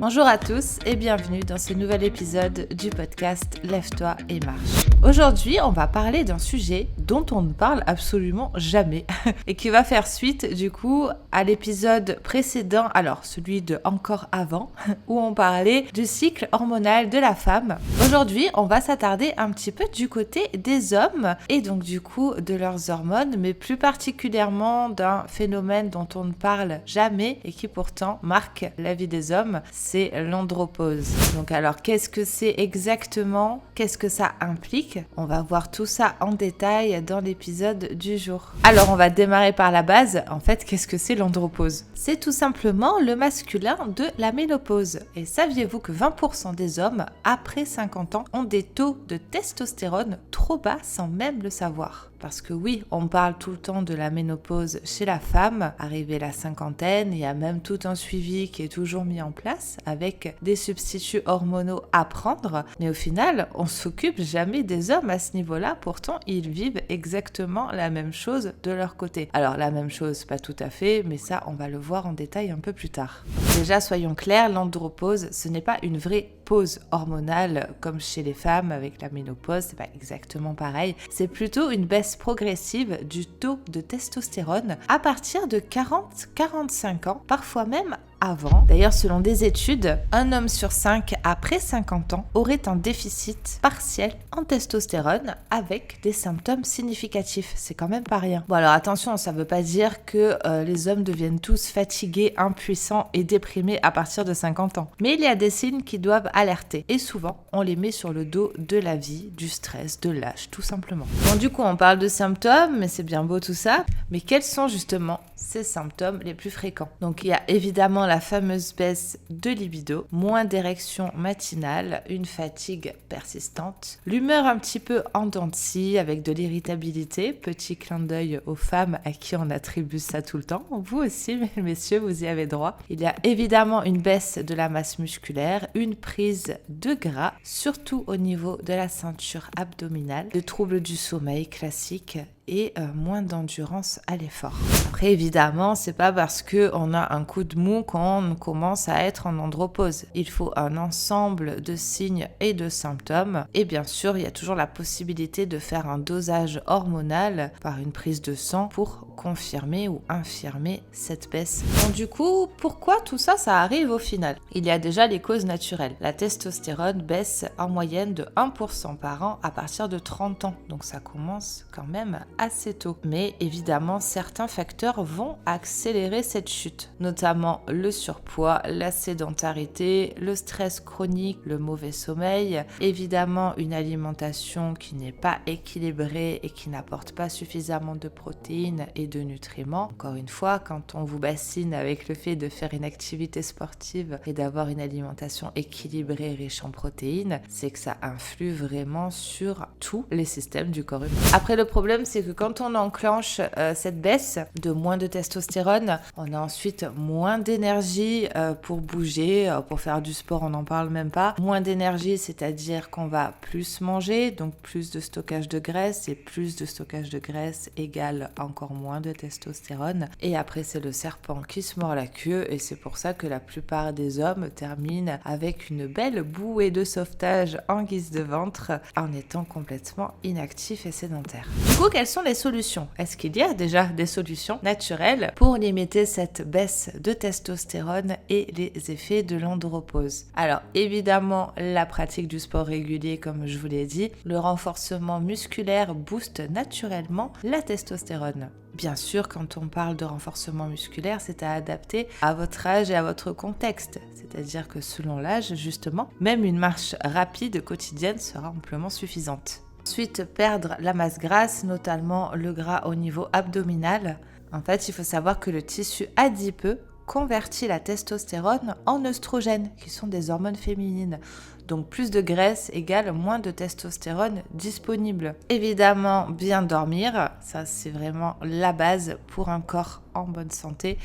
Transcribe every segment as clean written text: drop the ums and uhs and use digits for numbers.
Bonjour à tous et bienvenue dans ce nouvel épisode du podcast Lève-toi et marche. Aujourd'hui, on va parler d'un sujet dont on ne parle absolument jamais et qui va faire suite du coup à l'épisode précédent, alors celui de encore avant, où on parlait du cycle hormonal de la femme. Aujourd'hui, on va s'attarder un petit peu du côté des hommes et donc du coup de leurs hormones, mais plus particulièrement d'un phénomène dont on ne parle jamais et qui pourtant marque la vie des hommes, c'est l'andropause. Donc alors, qu'est-ce que c'est exactement? Qu'est-ce que ça implique? On va voir tout ça en détail dans l'épisode du jour. Alors, on va démarrer par la base. En fait, qu'est-ce que c'est l'andropause? C'est tout simplement le masculin de la ménopause. Et saviez-vous que 20% des hommes, après 50 ans, ont des taux de testostérone trop bas sans même le savoir? Parce que oui, on parle tout le temps de la ménopause chez la femme, arrivée à la cinquantaine, il y a même tout un suivi qui est toujours mis en place avec des substituts hormonaux à prendre, mais au final, on s'occupe jamais des hommes à ce niveau-là, pourtant ils vivent exactement la même chose de leur côté. Alors la même chose, pas tout à fait, mais ça on va le voir en détail un peu plus tard. Donc, déjà, soyons clairs, l'andropause, ce n'est pas une vraie pause hormonale comme chez les femmes avec la ménopause, c'est pas exactement pareil, c'est plutôt une baisse progressive du taux de testostérone à partir de 40-45 ans, parfois même avant. D'ailleurs, selon des études, un homme sur 5 après 50 ans aurait un déficit partiel en testostérone avec des symptômes significatifs. C'est quand même pas rien. Bon alors attention, ça veut pas dire que les hommes deviennent tous fatigués, impuissants et déprimés à partir de 50 ans. Mais il y a des signes qui doivent alerter. Et souvent, on les met sur le dos de la vie, du stress, de l'âge, tout simplement. Bon, du coup, on parle de symptômes, mais c'est bien beau tout ça. Mais quels sont justement ces symptômes les plus fréquents? Donc il y a évidemment la fameuse baisse de libido, moins d'érection matinale, une fatigue persistante, l'humeur un petit peu en dents de scie avec de l'irritabilité, petit clin d'œil aux femmes à qui on attribue ça tout le temps, vous aussi messieurs, vous y avez droit. Il y a évidemment une baisse de la masse musculaire, une prise de gras, surtout au niveau de la ceinture abdominale, de troubles du sommeil classiques et moins d'endurance à l'effort. Après, évidemment, c'est pas parce qu'on a un coup de mou qu'on commence à être en andropause. Il faut un ensemble de signes et de symptômes. Et bien sûr, il y a toujours la possibilité de faire un dosage hormonal par une prise de sang pour confirmer ou infirmer cette baisse. Donc du coup, pourquoi tout ça, ça arrive au final? Il y a déjà les causes naturelles. La testostérone baisse en moyenne de 1% par an à partir de 30 ans. Donc ça commence quand même assez tôt. Mais évidemment, certains facteurs vont accélérer cette chute, notamment le surpoids, la sédentarité, le stress chronique, le mauvais sommeil, évidemment une alimentation qui n'est pas équilibrée et qui n'apporte pas suffisamment de protéines et de nutriments. Encore une fois, quand on vous bassine avec le fait de faire une activité sportive et d'avoir une alimentation équilibrée riche en protéines, c'est que ça influe vraiment sur tous les systèmes du corps humain. Après, le problème, c'est que quand on enclenche cette baisse de moins de testostérone, on a ensuite moins d'énergie pour bouger, pour faire du sport, on n'en parle même pas. Moins d'énergie, c'est-à-dire qu'on va plus manger, donc plus de stockage de graisse, et plus de stockage de graisse égale encore moins de testostérone. Et après, c'est le serpent qui se mord la queue, et c'est pour ça que la plupart des hommes terminent avec une belle bouée de sauvetage en guise de ventre, en étant complètement inactifs et sédentaires. Du coup, quelles sont les solutions? Est-ce qu'il y a déjà des solutions naturelles pour limiter cette baisse de testostérone et les effets de l'andropause? Alors évidemment, la pratique du sport régulier, comme je vous l'ai dit, le renforcement musculaire booste naturellement la testostérone. Bien sûr, quand on parle de renforcement musculaire, c'est à adapter à votre âge et à votre contexte. C'est-à-dire que selon l'âge, justement, même une marche rapide quotidienne sera amplement suffisante. Ensuite, perdre la masse grasse, notamment le gras au niveau abdominal. En fait, il faut savoir que le tissu adipeux convertit la testostérone en œstrogènes, qui sont des hormones féminines. Donc plus de graisse égale moins de testostérone disponible. Évidemment, bien dormir, ça c'est vraiment la base pour un corps en bonne santé.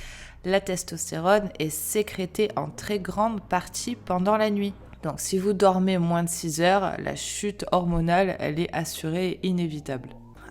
La testostérone est sécrétée en très grande partie pendant la nuit. Donc si vous dormez moins de 6 heures, la chute hormonale, elle est assurée et inévitable.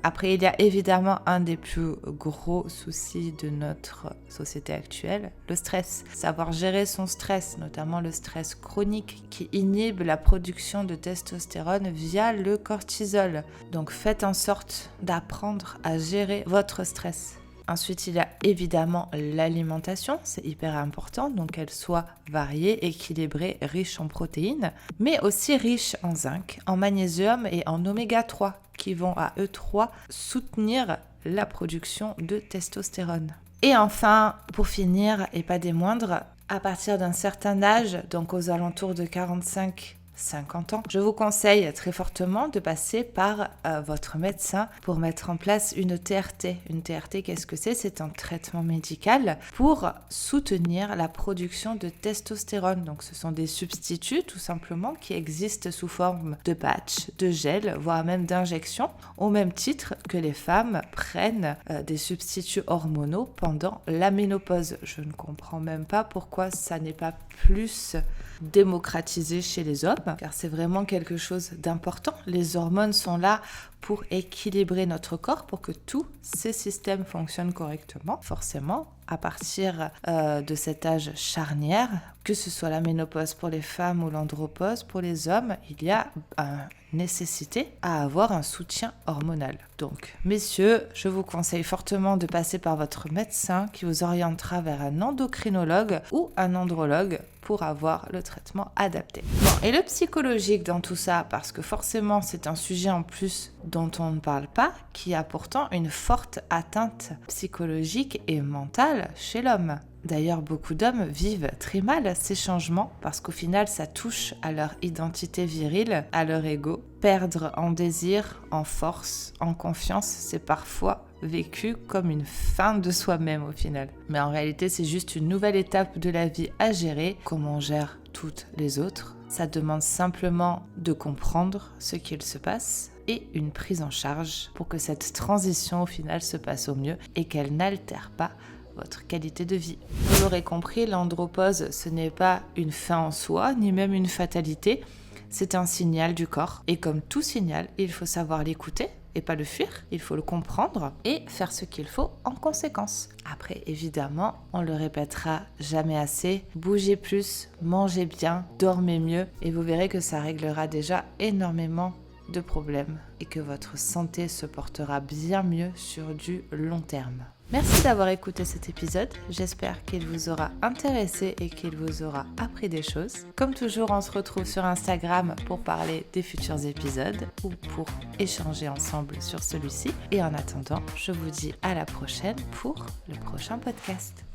Après, il y a évidemment un des plus gros soucis de notre société actuelle, le stress. Savoir gérer son stress, notamment le stress chronique qui inhibe la production de testostérone via le cortisol. Donc faites en sorte d'apprendre à gérer votre stress. Ensuite, il y a évidemment l'alimentation, c'est hyper important, donc qu'elle soit variée, équilibrée, riche en protéines, mais aussi riche en zinc, en magnésium et en oméga 3, qui vont à eux trois soutenir la production de testostérone. Et enfin, pour finir, et pas des moindres, à partir d'un certain âge, donc aux alentours de 45-50 ans, je vous conseille très fortement de passer par votre médecin pour mettre en place une TRT. Une TRT, qu'est-ce que c'est ? C'est un traitement médical pour soutenir la production de testostérone. Donc ce sont des substituts tout simplement qui existent sous forme de patch, de gel, voire même d'injection, au même titre que les femmes prennent des substituts hormonaux pendant la ménopause. Je ne comprends même pas pourquoi ça n'est pas plus démocratisé chez les hommes, car c'est vraiment quelque chose d'important. Les hormones sont là pour équilibrer notre corps, pour que tous ces systèmes fonctionnent correctement. Forcément, à partir de cet âge charnière, que ce soit la ménopause pour les femmes ou l'andropause pour les hommes, il y a nécessité à avoir un soutien hormonal. Donc, messieurs, je vous conseille fortement de passer par votre médecin qui vous orientera vers un endocrinologue ou un andrologue pour avoir le traitement adapté. Bon, et le psychologique dans tout ça, parce que forcément c'est un sujet en plus dont on ne parle pas, qui a pourtant une forte atteinte psychologique et mentale chez l'homme. D'ailleurs, beaucoup d'hommes vivent très mal ces changements parce qu'au final, ça touche à leur identité virile, à leur ego. Perdre en désir, en force, en confiance, c'est parfois vécu comme une fin de soi-même au final. Mais en réalité, c'est juste une nouvelle étape de la vie à gérer, comme on gère toutes les autres. Ça demande simplement de comprendre ce qu'il se passe et une prise en charge pour que cette transition au final se passe au mieux et qu'elle n'altère pas votre qualité de vie. Vous l'aurez compris, l'andropause, ce n'est pas une fin en soi, ni même une fatalité. C'est un signal du corps. Et comme tout signal, il faut savoir l'écouter et pas le fuir. Il faut le comprendre et faire ce qu'il faut en conséquence. Après, évidemment, on le répétera jamais assez. Bougez plus, mangez bien, dormez mieux et vous verrez que ça réglera déjà énormément de problèmes et que votre santé se portera bien mieux sur du long terme. Merci d'avoir écouté cet épisode, j'espère qu'il vous aura intéressé et qu'il vous aura appris des choses. Comme toujours, on se retrouve sur Instagram pour parler des futurs épisodes ou pour échanger ensemble sur celui-ci. Et en attendant, je vous dis à la prochaine pour le prochain podcast.